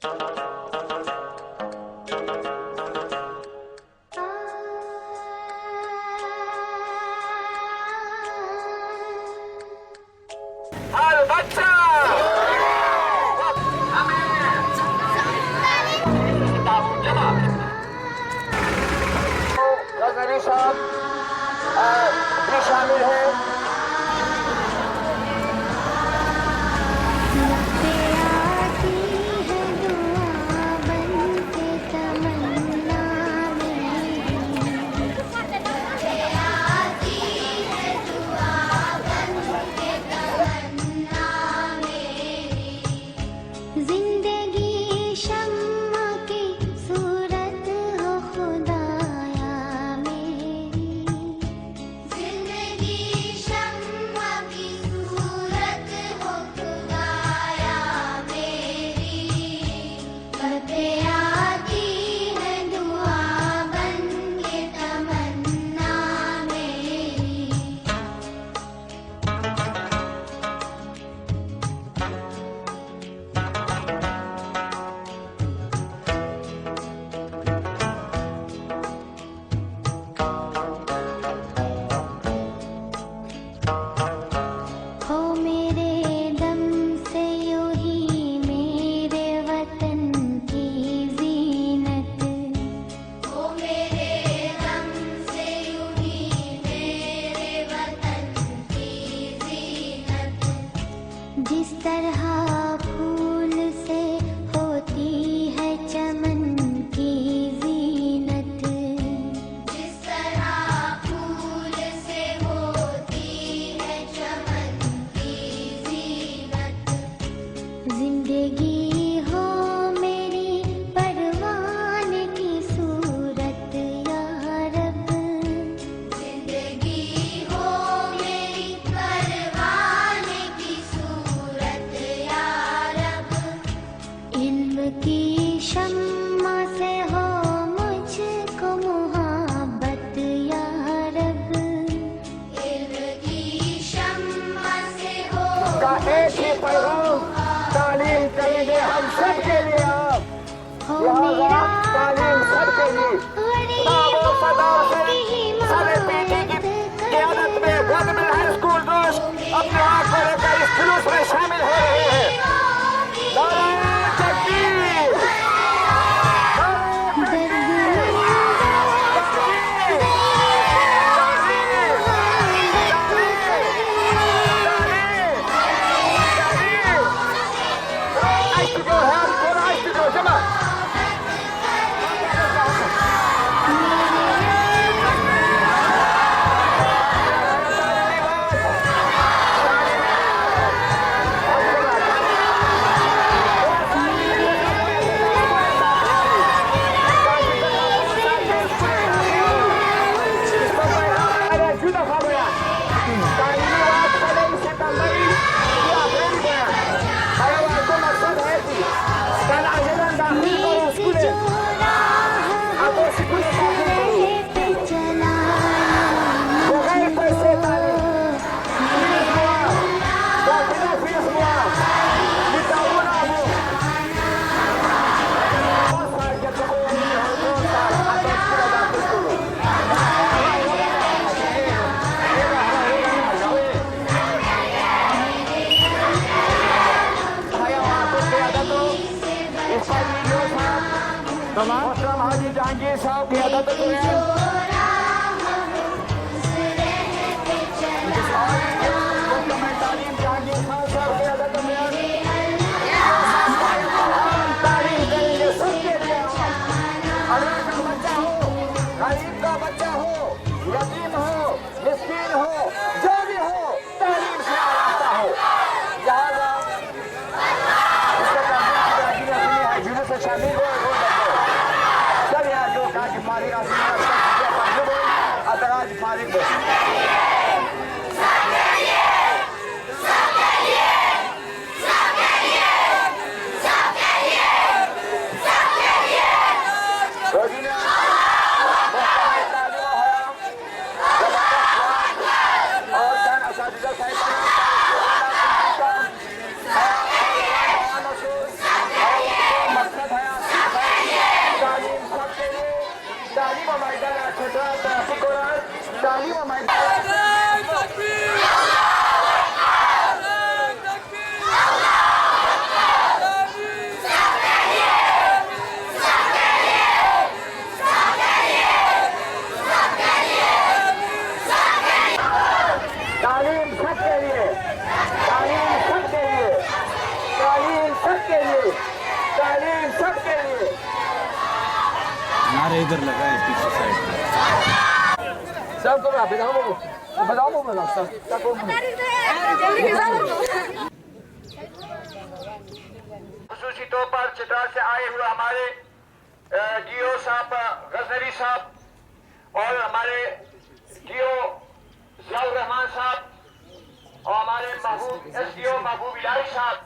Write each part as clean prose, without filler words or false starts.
بھی شامل ہے. جس طرح پھول سے ہوتی ہے چمن کی زینت، جس طرح پھول سے ہوتی ہے چمن کی زینت، زندگی ہو میری پروان کی صورت یا رب، زندگی ہو میری پروان کی صورت یا رب، علم کی شمع سے ہو مجھ کو محبت یا رب، علم کی شمع سے ہو کا ایک ہی پیغام تعلیم کریں گے ہم سب کے لیے. آپ لہذا تعلیم سب کے لیے کتاب و فضا سے سر پیٹی کی قیادت میں گورنمنٹ ہائی اسکول دوست اپنے آپ کو لے کر اس جلوس میں شامل ہو رہے ہیں. نعرہ تکبیر! محترم حاجی جہانگیر صاحب کی عدالت میں تعلیم جہانگیر خان صاحب کی عدالت میں تعلیم کریں گے سب کے لیے. امیر کا بچہ ہو، غریب کا بچہ ہو، یتیم ہو، مسکین ہو، جو بھی ہو تعلیم سے آراستہ ہو. لہٰذا جنہوں سے شامل ہو سب یہاں جو کہا کہ ہماری تعلیم سب کے لیے. نعرے ادھر لگائے پیچھے سائڈ پہ. سب کو بتاؤ خصوصی طور پر چترال سے آئے ہوئے ہمارے ڈی او صاحب غزنوی صاحب اور ہمارے ڈی او ضیاء الرحمان صاحب اور ہمارے ایس ڈی او محبوب الہی صاحب,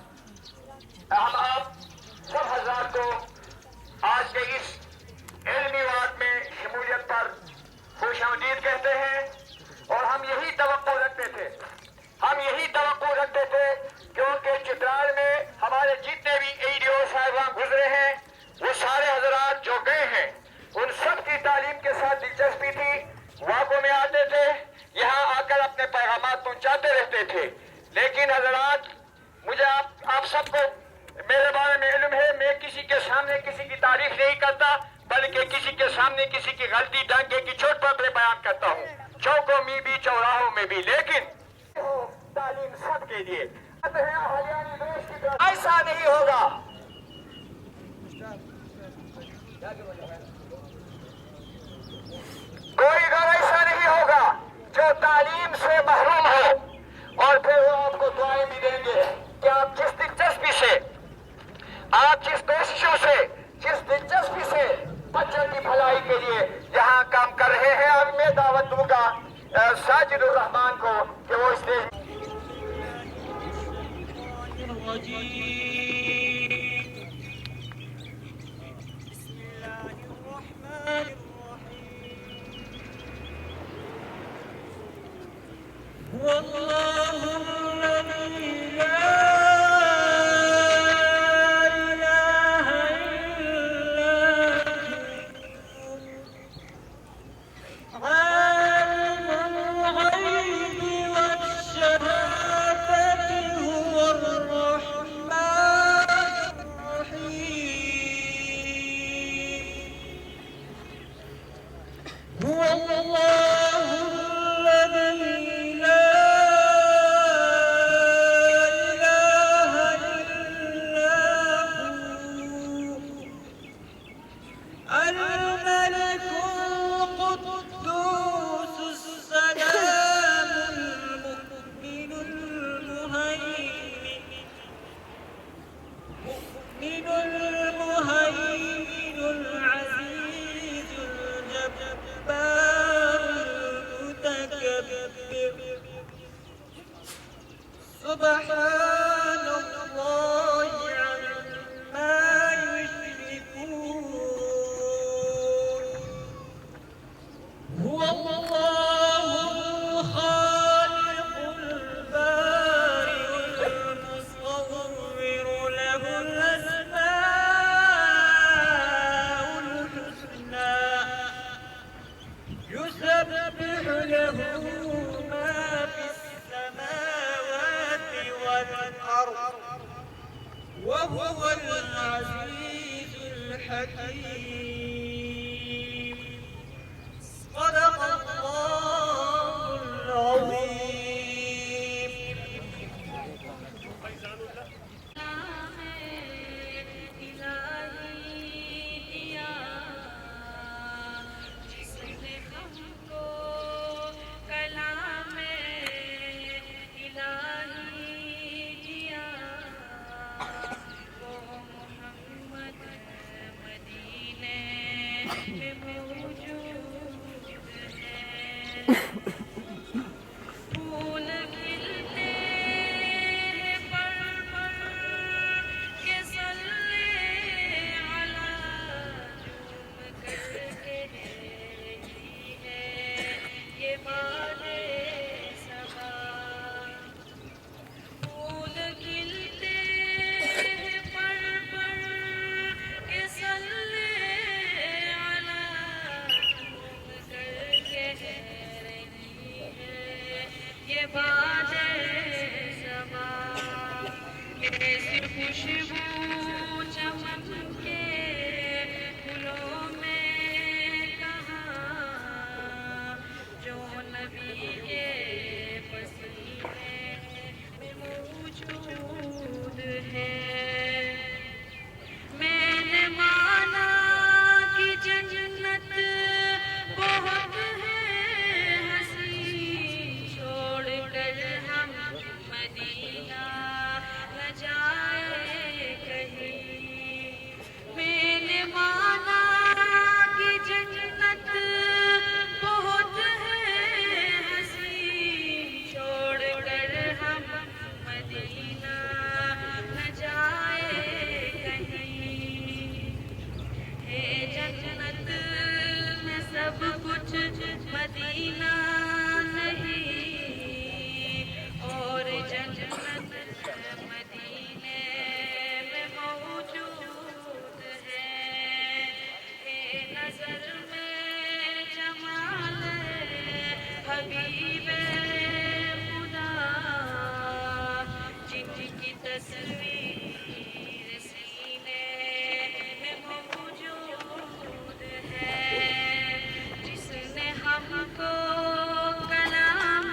ہم آپ سب حضرات کو آج کے اس علمی وقت میں شمولیت پر خوش آمدید کہتے ہیں. اور ہم یہی توقع رکھتے تھے کیونکہ چترال میں ہمارے جتنے بھی اے ڈی او صاحبان گزرے ہیں وہ سارے حضرات جو گئے ہیں ان سب کی تعلیم کے ساتھ دلچسپی تھی. واقعوں میں آتے تھے, یہاں آ کر اپنے پیغامات پہنچاتے رہتے تھے. لیکن حضرات مجھے آپ سب کو میرے بارے میں علم ہے, میں کسی کے سامنے کسی کی تعریف نہیں کرتا بلکہ کسی کے سامنے کسی کی غلطی ڈانکے کی چوٹ پر بیان کرتا ہوں, چوکوں میں بھی چوراہوں میں بھی. لیکن تعلیم سب کے لیے ایسا نہیں ہوگا. کوئی گھر ایسا نہیں ہوگا جو تعلیم سے محروم ہو اور پھر وہ آپ کو دعائیں بھی دیں گے کہ آپ جس دلچسپی سے, آپ جس کوششوں سے, جس دلچسپی سے بچوں کی بھلائی کے لیے یہاں کام کر رہے ہیں. اب میں دعوت دوں گا ساجد الرحمان کو کہ وہ اسٹیج وهو العزيز الحكيم. صدق الله العظيم. مہمانہ کی جنت بہت ہے حسین، چھوڑ کر ہم مدینہ نہ جائے کہیں، ہے جنت میں سب کچھ مدینہ نہیں، اور جنت مدینے میں موجود ہے، نظر میں جمال حبیب خدا، جن کی تصویر سینے میں موجود ہے، جس نے ہم کو کلام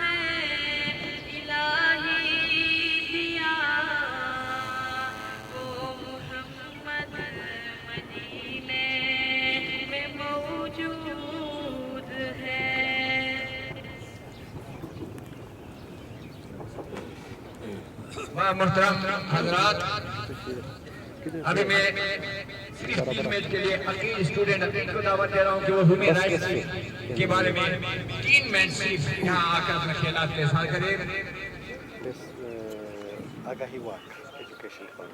الہی دیا، وہ محمد مدینے میں موجود ہے۔ محترم حضرات، ابھی میں صرف 3 منٹ کے لیے عقیل اسٹوڈنٹ عقیل کو دعوت دے رہا ہوں کہ وہ ہیومن رائٹس کے بارے میں 3 منٹ صرف یہاں آ کر اپنے خیالات کا اظہار کرے۔ Agahi Wak Education Fund.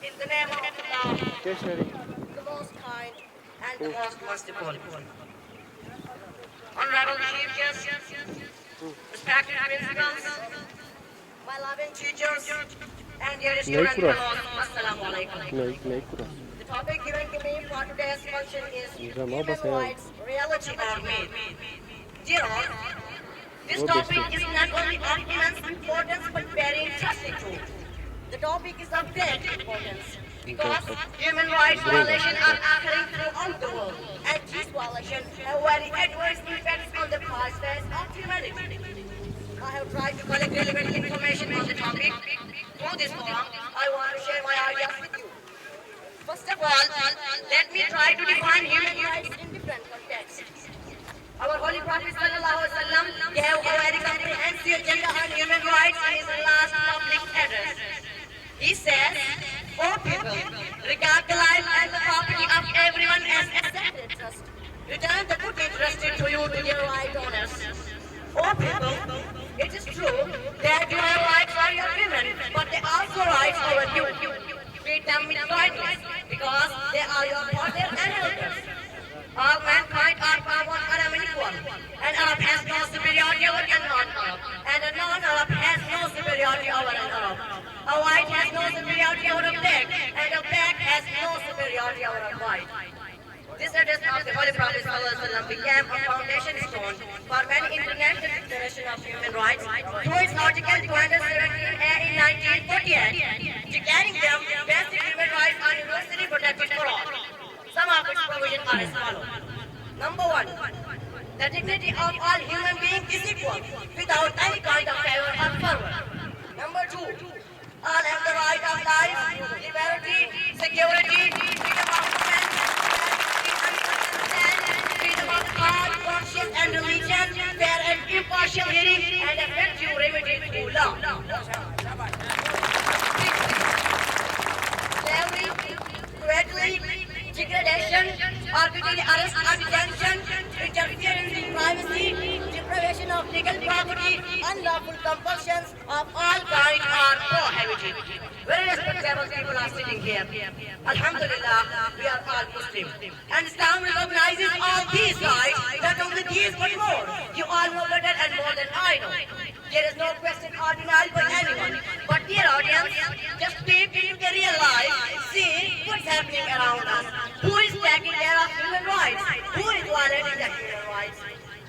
In the name of Allah, the most kind and the most merciful. Honorable Chief Guests, respected principals, my loving teachers, and dear student fellows, Assalamu alaikum. The topic given to me for today's function is human rights, reality or myth. Dear all, this topic is not only of immense importance but very interesting too. The topic is of great importance because human rights violations are occurring throughout the world, and these violations have very adverse effects on the prospects of humanity. I have tried to collect relevant information on the topic. Through this forum, I want to share my ideas with you. First of all, let me try to define human rights in different contexts. Our Holy Prophet ﷺ gave a very comprehensive agenda on human rights in his last public address. He says, "O people, regard the life and the property of everyone as a sacred trust. Return the good entrusted to you to their right owners. O people, it is true that you have rights for your women, but they also rights over you. Treat them with kindness, because they are your father and elders. All mankind are common and unequal. An Arab has no superiority over a non-Arab, and a non-Arab has no superiority over an Arab. A white has no superiority over a black, and a black has no superiority over a white." This address of the Holy Prophet ﷺ became a foundation stone for many international declaration of human rights through its Article 217A in 1948, declaring them basic human rights are universally protected for all. Some of its provisions are as follows. Number 1, the dignity of all human beings is equal, without any kind of favor or favor. Number 2, all have the right of life, liberty, security, freedom of movement, freedom of thought, conscience and religion, fair and impartial hearing, and effective remedy through law. Slavery, cruelty, degradation, arbitrary arrest or detention, interference in privacy, deprivation of legal property, unlawful compulsions of all kinds are prohibited. Very respectable people are sitting here. Alhamdulillah, we are all Muslim. And Islam recognizes all these rights, not only these but more. You all know better and more than I know. There is no question or denial by anyone. But dear audience, just step into the real life, see what's happening around us. Who is taking care of human rights? Who is violating the human rights?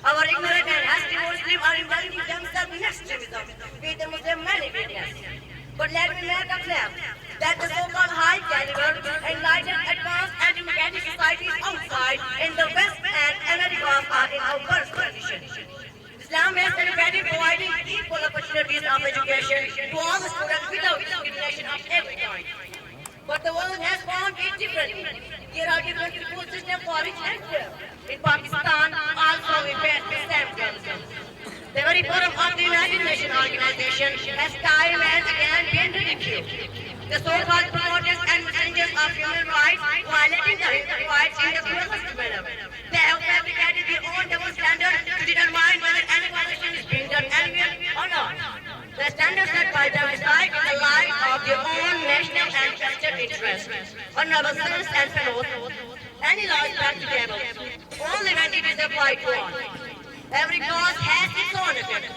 Our ignorant and hasty Muslims are involving themselves in extremism, with the Muslim manifest. But let me make a claim that the so-called high caliber, enlightened, advanced and democratic societies outside in the West and America are in our worst condition. Islam has celebrated providing equal opportunities of education to all the students without discrimination of every kind. But the world has found it differently. There are different school systems for rich and poor. In Pakistan, also we face the same problem. The very forum of the United Nations Organization has time and again been ridiculed. The so-called promoters and messengers of human rights violating the human rights in the cruelest manner. They have fabricated their own double standard to determine whether any violation is being done anywhere or not. The standards set by them reside in the light of their own national and vested interests. Honorable sirs and fellows, any law is practicable only when it is applied to all. Every cause has its own effect.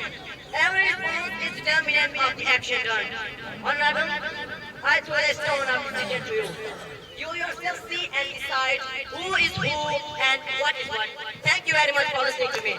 Every response is determinant of the action done. Honorable, I throw a stone of decision to you. You yourself see and decide who is who and what is what. Thank you very much for listening to me.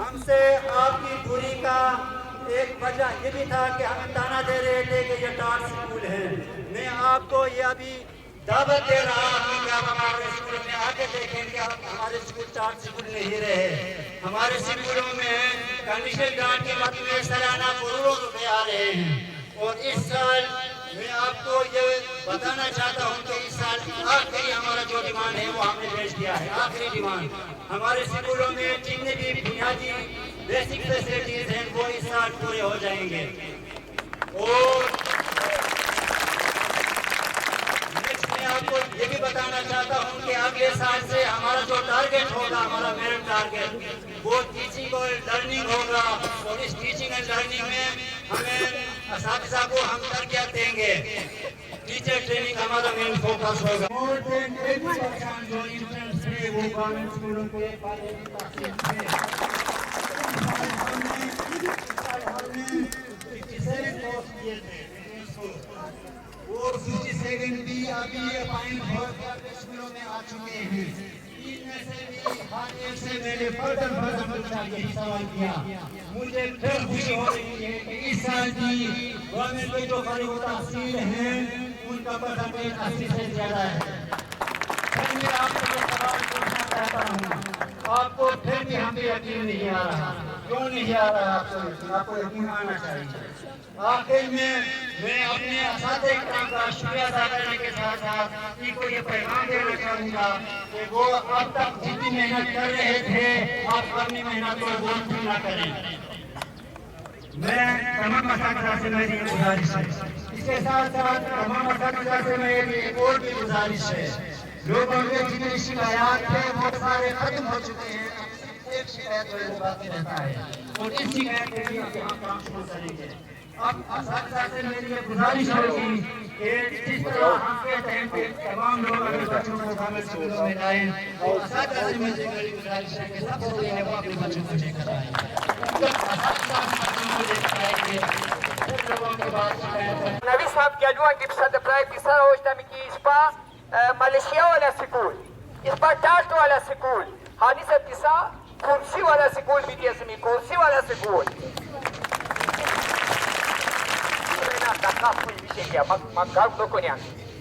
ہم سے آپ کی دوری کا ایک وجہ یہ بھی تھا کہ ہمیں تانا دے رہے تھے کہ یہ ٹاٹ اسکول ہے. میں آپ کو یہ ابھی دعوت دے رہا ہوں کہ آپ ہمارے اسکول میں آ کے دیکھیں کہ ہمارے اسکول ٹاٹ اسکول نہیں رہے. ہمارے اسکولوں میں کنڈیشنل گرانٹ کے مد میں سالانہ کروڑوں روپے آ رہے ہیں. اور اس سال میں آپ کو یہ بتانا چاہتا ہوں کہ اس سال آخری ہمارا جو ڈیمانڈ ہے وہ ہم نے پیش کیا ہے. آخری ڈیمانڈ ہمارے اسکولوں میں جتنے بھی بنیادی بیسک فیسلٹیز ہیں وہ اس سال پورے ہو جائیں گے. اور میں آپ کو یہ بھی بتانا چاہتا ہوں کہ اگلے سال سے ہمارا جو ٹارگیٹ ہوگا, ہمارا میرٹ ٹارگیٹ, وہ ٹیچنگ اور لرننگ ہوگا. اور اس ٹیچنگ اینڈ لرننگ میں ہمیں اساتذہ کو ہم تربیت دیں گے. ٹیچر ٹریننگ ہمارا مین فوکس ہوگا. مور دین 80% جو انٹرنس ہے وہ گورنمنٹ اسکولوں کے بارے میں تحصیل ہے. اور 57 بھی ابھی اپائنٹ ہو کر اسکولوں میں آ چکے ہیں. ان میں سے بھی ہر ایک سے میں نے فردر پوچھا, یہی سوال کیا. مجھے پھر خوشی ہو رہی ہے کہ اس سال بھی گورنمنٹ کے جو فارغ التحصیل ہیں ان کا پرسنٹیج 80 سے زیادہ ہے. پھر میں آپ کو یہ سوال پوچھنا چاہتا ہوں, آپ کو پھر بھی ہم پہ یقین نہیں آ رہا. کیوں نہیں آ رہا آپ کو یقین آنا چاہیے. آخر میں اپنے اساتذہ کرام کا شکریہ ادا کرنے کے ساتھ ساتھ ان کو یہ پیغام دینا چاہوں گا کہ وہ اب تک جتنی محنت کر رہے تھے آپ اپنی محنت کو بول نہ کریں. میں تمام اساتذہ سے میری گزارش ہے. اس کے ساتھ ساتھ تمام اساتذہ سے میری ایک اور بھی گزارش ہے. لوگوں کے جتنے شکایات تھے وہ سارے ختم ہو چکے ہیں. ایک شکایت وہ باقی رہتا ہے اور اس شکایت کے لیے ہم کام شروع کریں گے. اب اساتذہ سے میری یہ گزارش ہوگی کہ جس طرح ہم کہتے ہیں کہ تمام لوگ اپنے بچوں کو گورنمنٹ اسکولوں میں لائیں, اور اساتذہ سے میری گزارش ہے کہ سب سے پہلے وہ اپنے بچوں کو لے کر آئیں. نبی صاحب کیا جوان کی پسند پرائے پیسا ہوشتا میں کی اس پا ملیشیا والا سکول, اس پا ٹاسٹ والا سکول, ہانی سے پیسا کرسی والا سکول بھی دیا سمی کرسی والا سکول.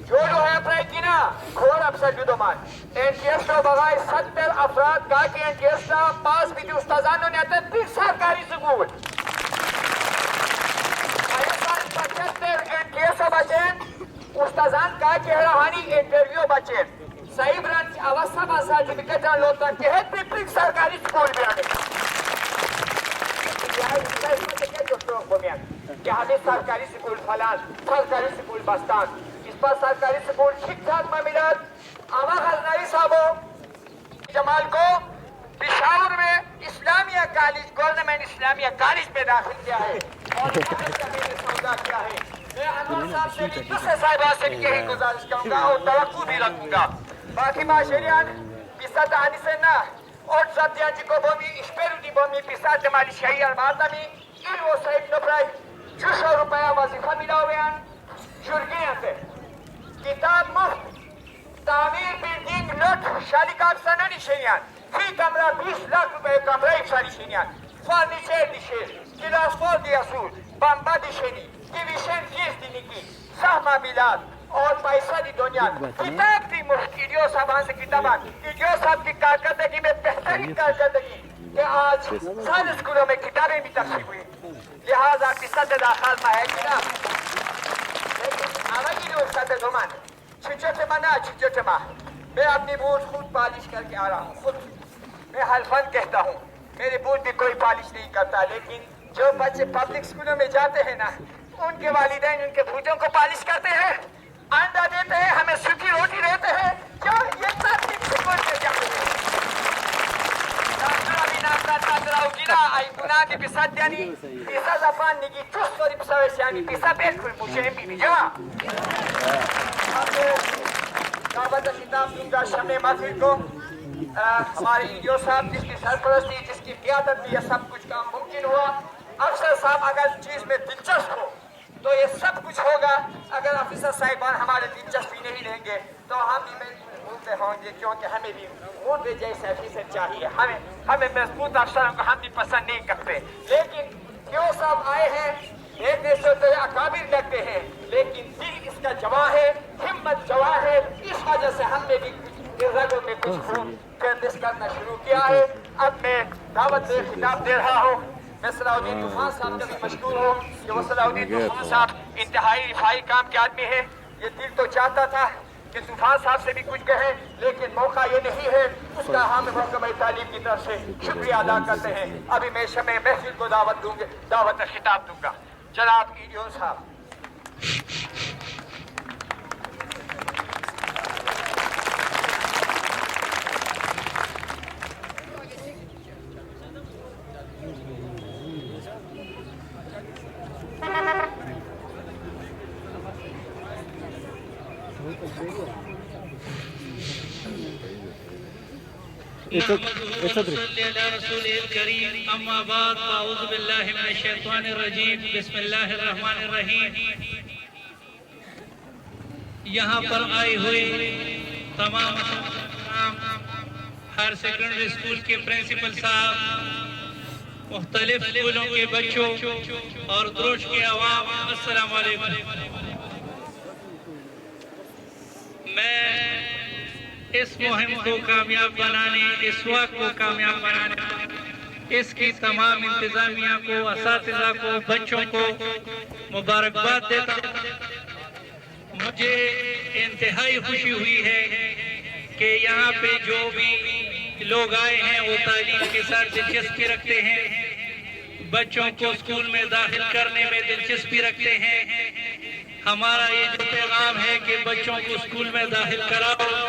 جو ہے پرائکینا کھور افسر جدومان انٹیسٹ و بغای 70 افراد کا کی انٹیسٹ پاس بھی دی استازانوں نے آتے پھر سرکاری سکول 75 انٹیسٹ بچیں استازان کا کی روحانی انٹرویو بچیں صحیح برانچ آوازہ با سرٹیفکیٹ جان لوتا کہ ہے پھر سرکاری سکول بھی آنے کہ ہمیں سرکاری سکول فلان, سرکاری سکول بستان, اس پر سرکاری سکول ٹھیک ٹھاک میں ملت. آما غزنوی صاحبوں جمال کو پشاور میں اسلامیہ کالج, گورنمنٹ اسلامیہ کالج میں داخل کیا ہے اور سودا کیا ہے. میں انور صاحب سے بھی دوسرے صاحبہ سے بھی یہی گزارش کروں گا اور توقع بھی رکھوں گا. باقی معاشریان پیسا دانی سے نہ اور ساتھیان جی کو بومی اشپیرو دی بومی پیسا جمالی شہی الماتمی این وہ صحیح نپرائی 600 روپیہ وظیفہ ملا ہوئے ہیں شرگیاں سے. کتاب مفت, تعمیر بلڈنگ لٹ شالی کاکسانہ نشینیان, فی کمرہ 20 لاکھ روپے کمرہ ایک شالی شینیان, فرنیچر دیشیر, گلاس فور دی اصول, بمبا دیشینی, ڈیویشن کیس دی نکی, سہمہ میلاد اور پیسہ دی دنیا. کتاب دی مفت ایڈیو صاحبان سے کتابات, ایڈیو صاحب کی کارکردگی میں بہترین کارکردگی کہ آج سارے اسکولوں میں کتابیں بھی تقسیم ہوئی, لہذا قصت داخل میں ہے کہ نا. لیکن آوازی لوگ ساتھ دومان چھچٹ منا چھچٹ ماں میں اپنی بوٹ خود پالش کر کے آ رہا ہوں. خود میں حلفاً کہتا ہوں میرے بوٹ بھی کوئی پالش نہیں کرتا, لیکن جو بچے پبلک اسکولوں میں جاتے ہیں نا ان کے والدین ان کے بوٹوں کو پالش کرتے ہیں, انڈا دیتے ہیں, ہمیں سوکھی روٹی دیتے ہیں. جو یہ پبلک اسکول میں جاتے ہیں آئی گناہ کی پسات یعنی پیسا زفان نگی چوس سوری پساویس یعنی پیسا بیٹ کوئی موچے ہیں بی جوا. دعوت خطاب دوں گا شمع محفل کو. ہمارے ایڈیو صاحب جس کی سرپرستی, جس کی قیادت بھی یہ سب کچھ کام ممکن ہوا. افسر صاحب اگر چیز میں دلچسپ ہو تو یہ سب کچھ ہوگا. اگر افسر صاحبان ہمارے دلچسپی نہیں لیں گے تو ہم بھی کرتے ہوں گے کیونکہ ہمیں بھی موٹے جیسے فیصد چاہیے. ہمیں مضبوط افسروں کو ہم بھی پسند نہیں کرتے. لیکن کیوں صاحب آئے ہیں دیکھنے سے تو یہ اکابر لگتے ہیں لیکن دل اس کا جواں ہے, ہمت جواں ہے. اس وجہ سے ہم نے بھی رگوں میں کچھ خون گردش کرنا شروع کیا ہے. اب میں دعوت خطاب دے رہا ہوں. میں صلاح الدین طوفان صاحب کا بھی مشکور ہوں کہ وہ صلاح الدین طوفان صاحب انتہائی رفائی کام کے آدمی ہیں. یہ دل تو چاہتا تھا کہ طوفان صاحب سے بھی کچھ کہیں لیکن موقع یہ نہیں ہے. اس کا ہم محکمہ تعلیم کی طرف سے شکریہ ادا کرتے ہیں. ابھی میں شمع محفل کو دعوت خطاب دوں گا. جناب ایڈیو صاحب. اما بعد اعوذ باللہ من الشیطان الرجیم بسم اللہ الرحمن الرحیم. یہاں پر آئے ہوئے تمام ہائر سیکنڈری اسکول کے پرنسپل صاحب, مختلف اسکولوں کے بچوں اور دروش کے عوام, السلام علیکم. میں اس مہم کو کامیاب بنانے, اس وقت کو کامیاب بنانے, اس کی تمام انتظامیہ کو, اساتذہ کو, بچوں کو مبارکباد دیتا ہوں. مجھے انتہائی خوشی ہوئی ہے کہ یہاں پہ جو بھی لوگ آئے ہیں وہ تعلیم کے ساتھ دلچسپی رکھتے ہیں, بچوں کو اسکول میں داخل کرنے میں دلچسپی رکھتے ہیں. ہمارا یہ جو پیغام ہے کہ بچوں کو اسکول میں داخل کراؤ,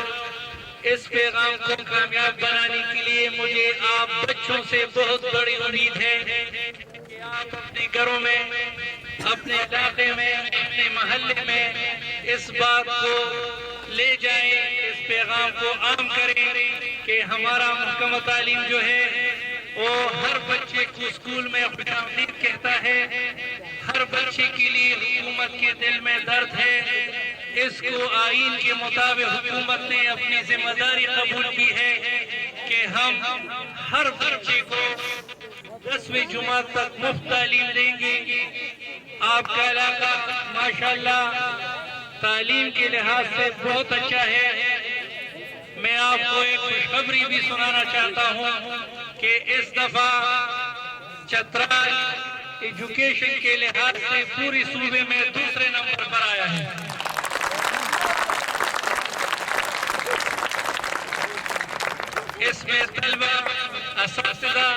اس پیغام کو کامیاب بنانے کے لیے مجھے آپ بچوں سے بہت بڑی امید ہے کہ آپ اپنے گھروں میں, اپنے علاقے میں, اپنے محلے میں اس بات کو لے جائیں, اس پیغام کو عام کریں کہ ہمارا محکمہ تعلیم جو ہے وہ ہر بچے کو اسکول میں خوش آمدید کہتا ہے. ہر بچے کے لیے حکومت کے دل میں درد ہے. اس کو آئین کے مطابق حکومت نے اپنی ذمہ داری قبول کی ہے کہ ہم ہر بچے کو 10ویں جماعت تک مفت تعلیم دیں گے. آپ کا علاقہ ماشاءاللہ تعلیم کے لحاظ سے بہت اچھا ہے. میں آپ کو ایک خوشخبری بھی سنانا چاہتا ہوں کہ اس دفعہ چترال ایجوکیشن کے لحاظ سے پوری صوبے میں دوسرے نمبر پر آیا ہے. اس میں طلبہ, اساتذہ,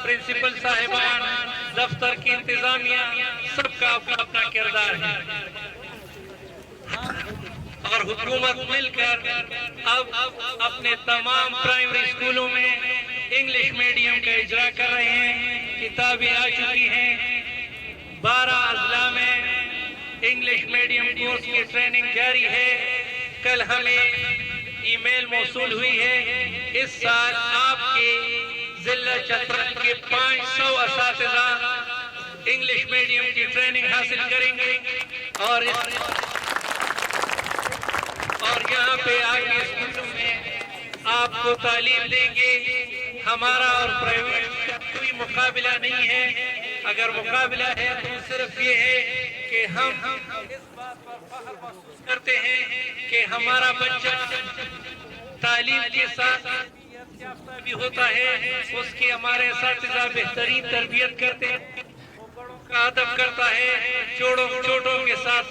پرنسپل صاحبان, دفتر کی انتظامیہ سب کا اپنا اپنا کردار ہے اور حکومت مل کر اب اپنے تمام پرائمری اسکولوں میں انگلش میڈیم کا اجرا کر رہے ہیں. کتابیں آ چکی ہیں. 12 اضلاع میں انگلش میڈیم کورس کی ٹریننگ جاری ہے. کل ہمیں ای میل موصول ہوئی ہے. اس سال آپ کے ضلع چترال کے 500 اساتذہ انگلش میڈیم کی ٹریننگ حاصل کریں گے اور یہاں پہ آگے اسکولوں میں آپ کو تعلیم دیں گے. ہمارا اور پرائیویٹ کا کوئی مقابلہ نہیں ہے. اگر مقابلہ ہے تو صرف یہ ہے کہ ہم اس بات پر فخر محسوس کرتے ہیں کہ ہمارا بچہ تعلیم کے ساتھ یافتہ بھی ہوتا ہے. اس کی ہمارے اساتذہ بہترین تربیت کرتے ہیں, بڑوں کا ادب کرتا ہے, چھوٹوں کے ساتھ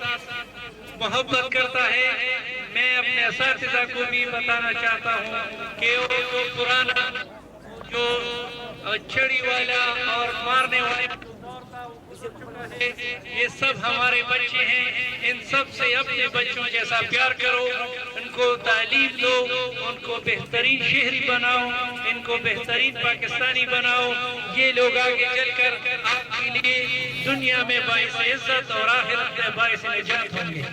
محبت کرتا ہے. میں اپنے اساتذہ کو بھی بتانا چاہتا ہوں کہ وہ جو پرانا جو چھڑی والا اور مارنے والا دور تھا وہ گزر چکا ہے. یہ سب ہمارے بچے ہیں. ان سب سے اپنے بچوں جیسا پیار کرو, ان کو تعلیم دو, ان کو بہترین شہری بناؤ, ان کو بہترین پاکستانی بناؤ. یہ لوگ آگے چل کر آپ کے لیے دنیا میں باعث عزت اور آخرت میں باعث نجات ہوں گے.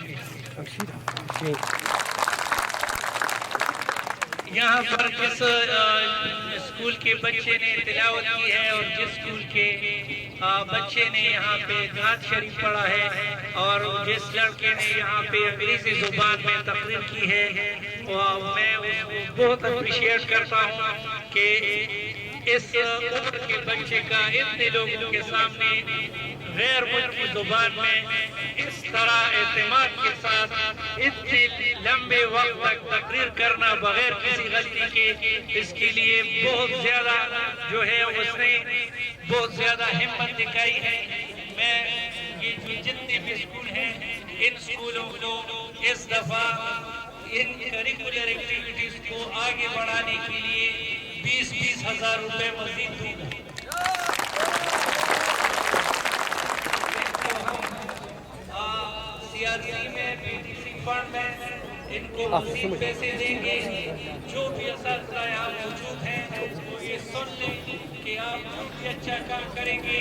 یہاں پر جس اسکول کے بچے نے تلاوت کی ہے اور جس اسکول کے بچے نے یہاں پہ نعت شریف پڑھا ہے اور جس لڑکے نے یہاں پہ انگریزی زبان میں تقریر کی ہے میں اس کو بہت اپریشیٹ کرتا ہوں کہ اس عمر کے بچے کا اتنے لوگوں کے سامنے غیر ملکی زبان میں اس طرح اعتماد کے ساتھ اتنے لمبے وقت تک تقریر کرنا بغیر کسی غلطی کے، اس کے لیے بہت زیادہ جو ہے اس نے بہت زیادہ ہمت دکھائی ہے۔ میں یہ جتنے بھی اسکول ہیں ان اسکولوں کو اس دفعہ ان کریکولر ایکٹیویٹیز کو آگے بڑھانے کے لیے 20,000 روپے مزید دوں گا۔ CRC میں PTC فنڈ میں ان کو مزید پیسے دیں گے۔ جو بھی اساتذہ یہاں موجود ہیں وہ یہ سن لیں کہ آپ جو بھی اچھا کام کریں گے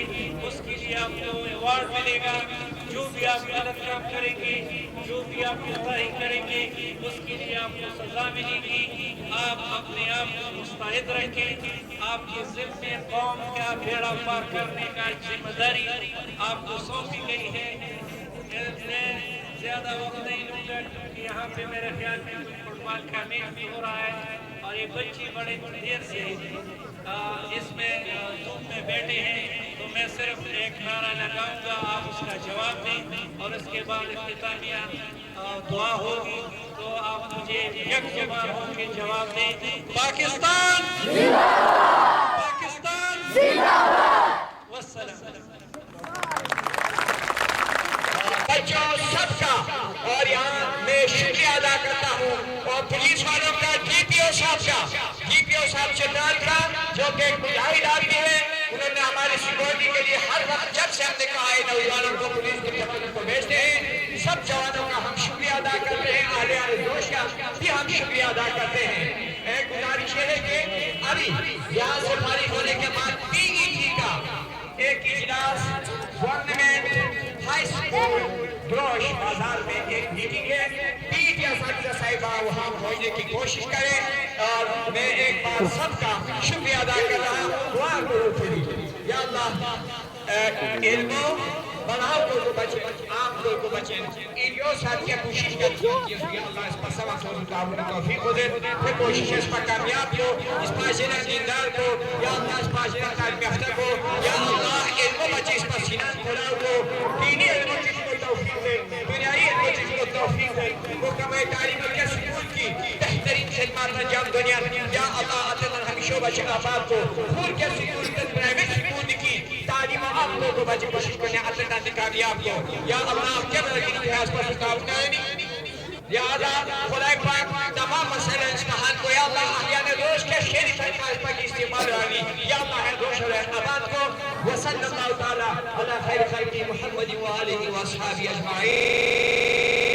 اس کے لیے آپ کو ایوارڈ ملے گا، جو بھی آپ غلط کام کریں گے، جو بھی آپ کوتاہی کریں گے اس کے لیے آپ کو سزا ملے گی۔ آپ اپنے آپ کو مستعد رکھیں، آپ کے ذمے قوم کا بیڑا پار کرنے کا ذمہ داری آپ کو سونپی گئی ہے۔ میں زیادہ وقت نہیں لوں گا کیونکہ یہاں پہ میرے خیال میں فٹ بال کا میچ بھی ہو رہا ہے اور یہ بچے بڑے دیر سے اس میں دھوپ میں بیٹھے ہیں، تو میں صرف ایک نعرہ لگاؤں گا، آپ اس کا جواب دیں اور اس کے بعد اختتامیہ دعا ہوگی، تو آپ مجھے یک جواب ہو کے جواب دیں۔ پاکستان زندہ باد! پاکستان زندہ باد! والسلام۔ بچوں سب کا اور یہاں میں شکریہ ادا کرتا ہوں اور پولیس والوں کا DPO صاحب چندال کا جو کہ ایک مجاہد آدمی ہے، انہوں نے ہماری سیکورٹی کے لیے ہر وقت جب سے ہم نے کہا ہے نوجوانوں کو پولیس کے ٹکڑوں کو بھیجتے ہیں، سب جوانوں کا ہم شکریہ ادا کرتے ہیں، اہل جوش کا بھی ہم شکریہ ادا کرتے ہیں۔ ایک گزارش ہے کہ ابھی یہاں سے فارغ ہونے کے بعد PET کا ایک اجلاس گورنمنٹ ہائی اسکول گروش بازار میں ایک میٹنگ ہے، PET اساتذہ صاحبہ وہاں پہنچنے کی کوشش کریں اور میں ایک بار سب کا شکریہ ادا کر رہا ہوں۔ دعا کرو پھر یا اللہ علموں بڑھاؤ کو بچے، آپ لوگ کو بچیں، ایڈیو ساتھیہ کوشش کرتی ہیں کہ اللہ اس پر سوا سو رکاوٹ توفیق ہو دے، پھر کوشش اس پر کامیاب ہو، اس پاشنہ دیندار کو یا اللہ اس پاشنہ تعلیم یافتہ کو یا اللہ علم بچے اس پر سینہ کھڑا ہو، دینی علم جس کو توفیق دے، دنیائی علم جس کو توفیق دے، وہ کمائے تعلیم کے سکول کی بہترین خدمات انجام دنیا یا اللہ عطلہ ہمیشہ بچے آباد کو پھول کے سکول کے پرائیویٹ سکول کی تعلیم آپ لوگوں کو بچے کوشش کرنے عطلہ کامیاب کو یا اللہ کیا لگی نفاظ پر رکاوٹ نہیں یا اللہ خدای پاک تمام مسئلہ امتحان کو یا اللہ احیان روز کے شیری فرمائش پر استعمال رانی یا اللہ ہے روش اور احتماد کو وصل اللہ تعالی علی خیر خلقی محمد و آلہ و اصحابہ اجمعین۔